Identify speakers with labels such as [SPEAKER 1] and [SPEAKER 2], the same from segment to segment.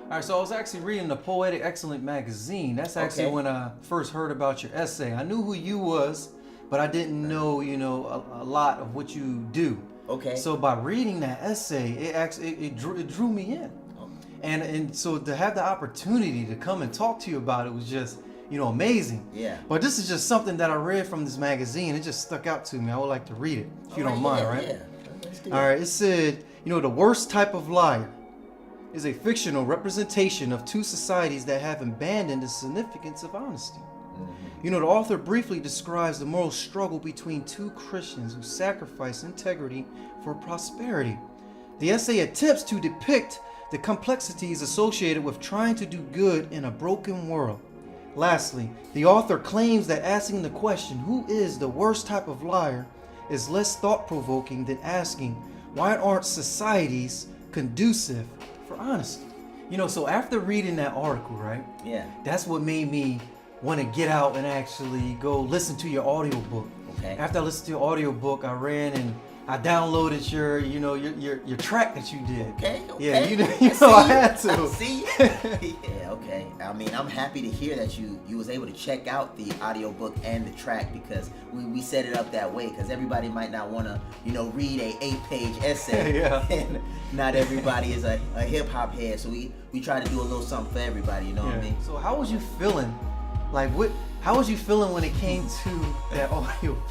[SPEAKER 1] All right, so I was actually reading the Poetic Excellent magazine. That's actually when I first heard about your essay. I knew who you was, but I didn't know, a lot of what you do.
[SPEAKER 2] Okay.
[SPEAKER 1] So by reading that essay, it drew me in. And so to have the opportunity to come and talk to you about it was just, amazing.
[SPEAKER 2] Yeah.
[SPEAKER 1] But this is just something that I read from this magazine. It just stuck out to me. I would like to read it, if you don't mind, right?
[SPEAKER 2] Yeah. Let's do
[SPEAKER 1] All right. It said, the worst type of liar is a fictional representation of two societies that have abandoned the significance of honesty. The author briefly describes the moral struggle between two Christians who sacrifice integrity for prosperity. The essay attempts to depict the complexities associated with trying to do good in a broken world. Lastly, the author claims that asking the question, who is the worst type of liar, is less thought-provoking than asking, why aren't societies conducive for honesty? So after reading that article, right?
[SPEAKER 2] Yeah.
[SPEAKER 1] That's what made me want to get out and actually go listen to your audiobook.
[SPEAKER 2] Okay.
[SPEAKER 1] After I listened to your audiobook, I ran and I downloaded your track that you did.
[SPEAKER 2] Okay.
[SPEAKER 1] Yeah, I had to.
[SPEAKER 2] I see. Yeah, okay. I mean, I'm happy to hear that you was able to check out the audiobook and the track, because we set it up that way because everybody might not want to, read a 8-page essay.
[SPEAKER 1] Yeah.
[SPEAKER 2] And not everybody is a hip hop head, so we try to do a little something for everybody, you know what I mean?
[SPEAKER 1] So how was you feeling? How was you feeling when it came to that audiobook?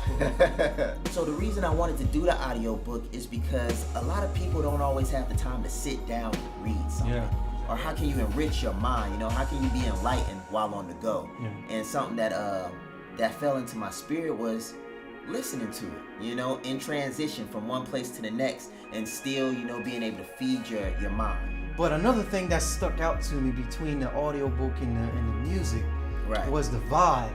[SPEAKER 2] So the reason I wanted to do the audiobook is because a lot of people don't always have the time to sit down and read something.
[SPEAKER 1] Yeah.
[SPEAKER 2] Or how can you enrich your mind? How can you be enlightened while on the go?
[SPEAKER 1] Yeah.
[SPEAKER 2] And something that fell into my spirit was listening to it, in transition from one place to the next, and still, being able to feed your mind.
[SPEAKER 1] But another thing that stuck out to me between the audiobook and the music,
[SPEAKER 2] right,
[SPEAKER 1] was the vibe.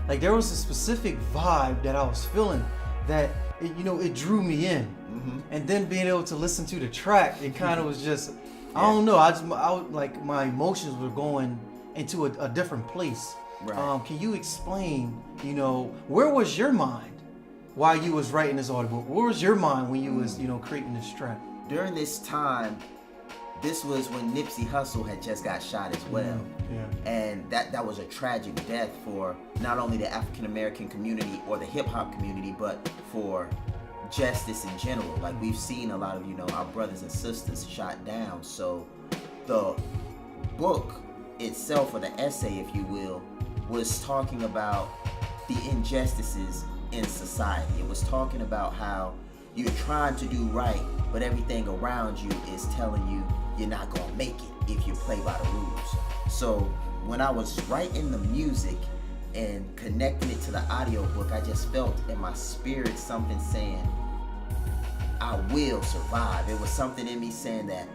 [SPEAKER 1] Like there was a specific vibe that I was feeling that it drew me in.
[SPEAKER 2] Mm-hmm.
[SPEAKER 1] And then being able to listen to the track, it kind of was just,
[SPEAKER 2] Yeah.
[SPEAKER 1] I don't know. I like my emotions were going into a different place.
[SPEAKER 2] Right.
[SPEAKER 1] Can you explain, where was your mind while you was writing this audiobook? Where was your mind when you was, creating this track?
[SPEAKER 2] During this time, this was when Nipsey Hussle had just got shot as well.
[SPEAKER 1] Yeah.
[SPEAKER 2] And that was a tragic death for not only the African American community or the hip hop community, but for justice in general. Like we've seen a lot of, our brothers and sisters shot down. So the book itself, or the essay, if you will, was talking about the injustices in society. It was talking about how you're trying to do right, but everything around you is telling you you're not gonna make it if you play by the rules. So when I was writing the music and connecting it to the audiobook, I just felt in my spirit something saying, I will survive. It was something in me saying that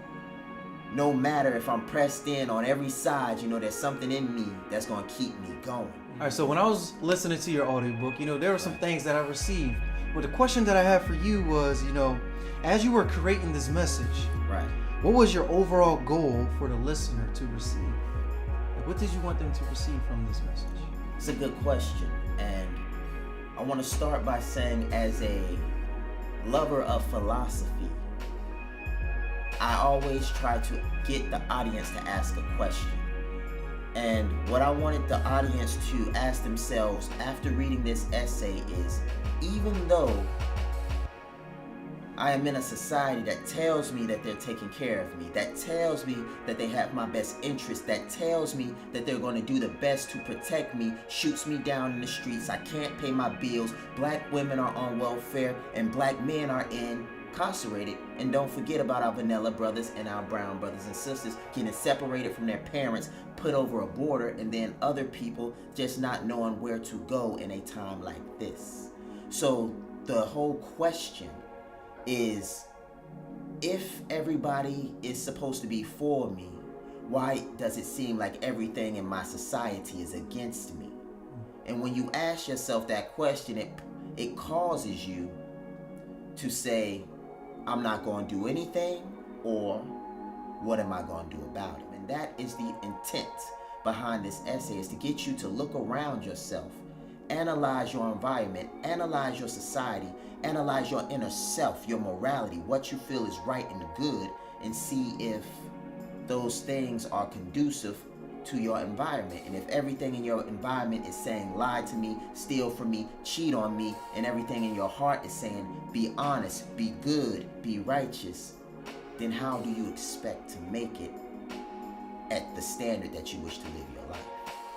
[SPEAKER 2] no matter if I'm pressed in on every side, there's something in me that's gonna keep me going.
[SPEAKER 1] All right, so when I was listening to your audiobook, there were some things that I received. Well, the question that I had for you was, as you were creating this message,
[SPEAKER 2] Right.
[SPEAKER 1] what was your overall goal for the listener to receive? Like, what did you want them to receive from this message?
[SPEAKER 2] It's a good question, and I want to start by saying, as a lover of philosophy, I always try to get the audience to ask a question. And what I wanted the audience to ask themselves after reading this essay is, even though I am in a society that tells me that they're taking care of me, that tells me that they have my best interest, that tells me that they're going to do the best to protect me, shoots me down in the streets, I can't pay my bills, black women are on welfare, and black men are incarcerated, and don't forget about our vanilla brothers and our brown brothers and sisters getting separated from their parents, put over a border, and then other people just not knowing where to go in a time like this. So the whole question is, if everybody is supposed to be for me, why does it seem like everything in my society is against me? And when you ask yourself that question, it causes you to say, I'm not going to do anything, or what am I going to do about it? And that is the intent behind this essay, is to get you to look around yourself, analyze your environment, analyze your society, analyze your inner self, your morality, what you feel is right and good, and see if those things are conducive to your environment. And if everything in your environment is saying lie to me, steal from me, cheat on me, and everything in your heart is saying be honest, be good, be righteous, then how do you expect to make it at the standard that you wish to live your life?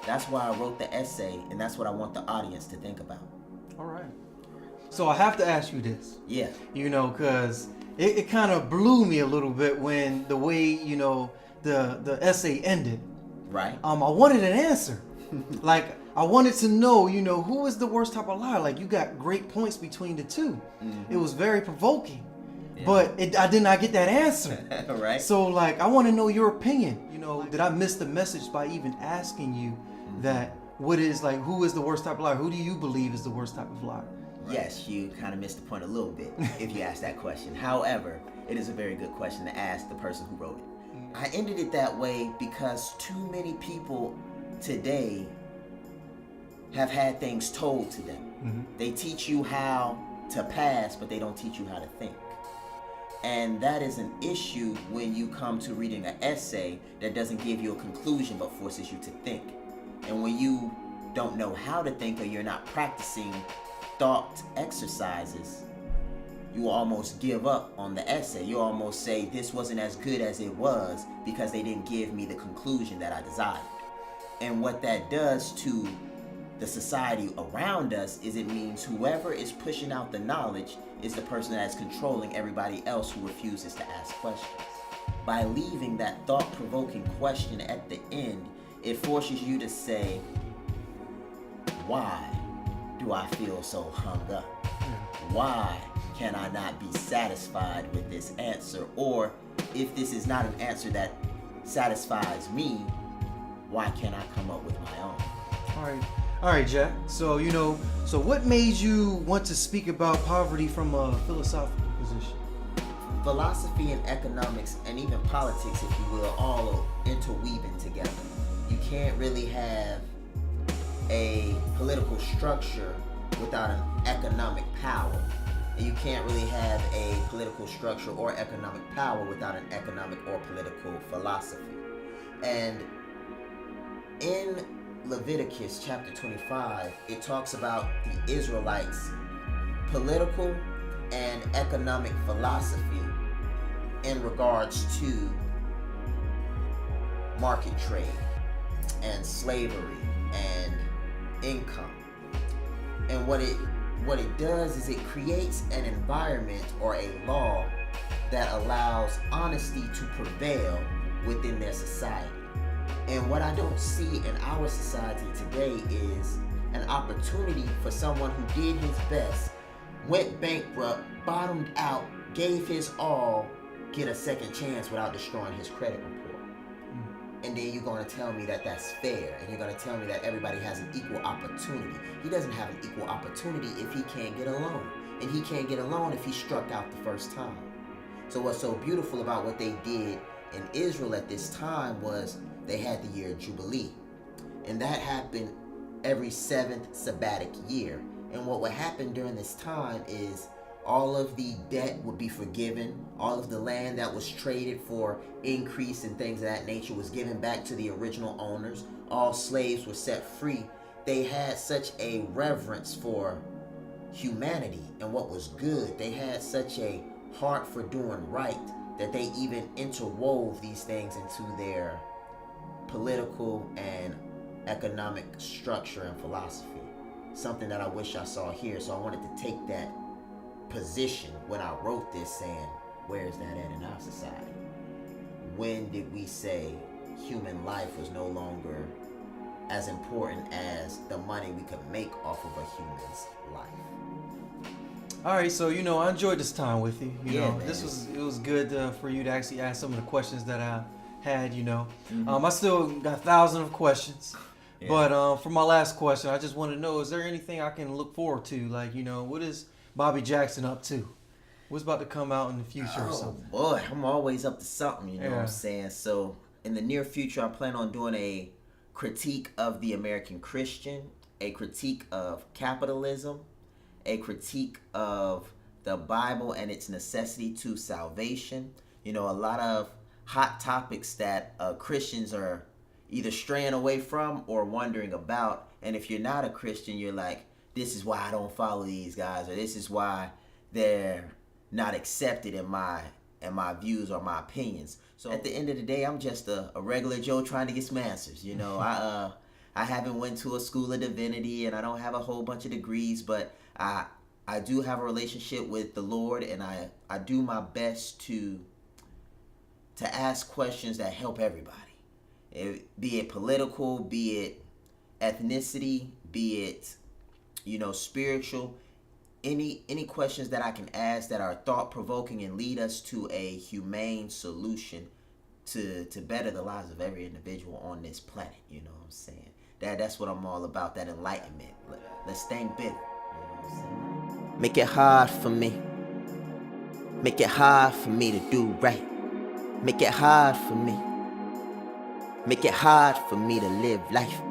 [SPEAKER 2] That's why I wrote the essay, and that's what I want the audience to think about.
[SPEAKER 1] All right. So I have to ask you this.
[SPEAKER 2] Yeah.
[SPEAKER 1] You know, because it kind of blew me a little bit when the way, you know, the essay ended.
[SPEAKER 2] Right.
[SPEAKER 1] I wanted an answer. Like, I wanted to know, you know, who is the worst type of liar? Like, you got great points between the two. It was very provoking. Yeah. But I did not get that answer.
[SPEAKER 2] Right.
[SPEAKER 1] So, like, I want to know your opinion. You know, did I miss the message by even asking you that who is the worst type of liar? Who do you believe is the worst type of liar? Right.
[SPEAKER 2] Yes, you kind of missed the point a little bit if you asked that question. However, it is a very good question to ask the person who wrote it. I ended it that way because too many people today have had things told to them. They teach you how to pass, but they don't teach you how to think. And that is an issue when you come to reading an essay that doesn't give you a conclusion but forces you to think. And when you don't know how to think, or you're not practicing thought exercises, you almost give up on the essay. You almost say this wasn't as good as it was because they didn't give me the conclusion that I desired. And what that does to the society around us is it means whoever is pushing out the knowledge is the person that is controlling everybody else who refuses to ask questions. By leaving that thought-provoking question at the end, it forces you to say, why do I feel so hung up? Why can I not be satisfied with this answer? Or if this is not an answer that satisfies me, why can't I come up with my own?
[SPEAKER 1] All right, Jack. So, you know, what made you want to speak about poverty from a philosophical position?
[SPEAKER 2] Philosophy and economics and even politics, if you will, all interweaving together. You can't really have a political structure without an economic power. And you can't really have a political structure or economic power without an economic or political philosophy. And in Leviticus chapter 25, it talks about the Israelites' political and economic philosophy in regards to market trade and slavery and income. And what it does is it creates an environment or a law that allows honesty to prevail within their society. And what I don't see in our society today is an opportunity for someone who did his best, went bankrupt, bottomed out, gave his all, get a second chance without destroying his credit report. And then you're going to tell me that that's fair, and you're going to tell me that everybody has an equal opportunity. He doesn't have an equal opportunity if he can't get a loan. And he can't get a loan if he struck out the first time. So what's so beautiful about what they did in Israel at this time was they had the year of Jubilee. And that happened every 7th sabbatic year. And what would happen during this time is all of the debt would be forgiven. All of the land that was traded for increase and things of that nature was given back to the original owners. All slaves were set free. They had such a reverence for humanity and what was good. They had such a heart for doing right that they even interwove these things into their political and economic structure and philosophy. Something that I wish I saw here. So I wanted to take that position when I wrote this, saying, where is that at in our society? When did we say human life was no longer as important as the money we could make off of a human's life?
[SPEAKER 1] All right, so you know, I enjoyed this time with you. You know,
[SPEAKER 2] man.
[SPEAKER 1] it was good for you to actually ask some of the questions that I had. You know, I still got thousands of questions. Yeah. But for my last question, I just want to know, is there anything I can look forward to? Like, you know, what is Bobby Jackson up to? What's about to come out in the future or something?
[SPEAKER 2] Boy, I'm always up to something, you know what I'm saying? So in the near future, I plan on doing a critique of the American Christian, a critique of capitalism, a critique of the Bible and its necessity to salvation. You know, a lot of hot topics that Christians are either straying away from or wondering about. And if you're not a Christian, you're like, this is why I don't follow these guys, or this is why they're not accepted in my views or my opinions. So at the end of the day, I'm just a regular Joe trying to get some answers. You know, I haven't went to a school of divinity, and I don't have a whole bunch of degrees, but I do have a relationship with the Lord, and I do my best to ask questions that help everybody. Be it political, be it ethnicity, be it, spiritual. Any questions that I can ask that are thought-provoking and lead us to a humane solution to better the lives of every individual on this planet. You know what I'm saying? That's what I'm all about, that enlightenment. Let's think bigger. You know what I'm saying? Make it hard for me. Make it hard for me to do right. Make it hard for me. Make it hard for me to live life.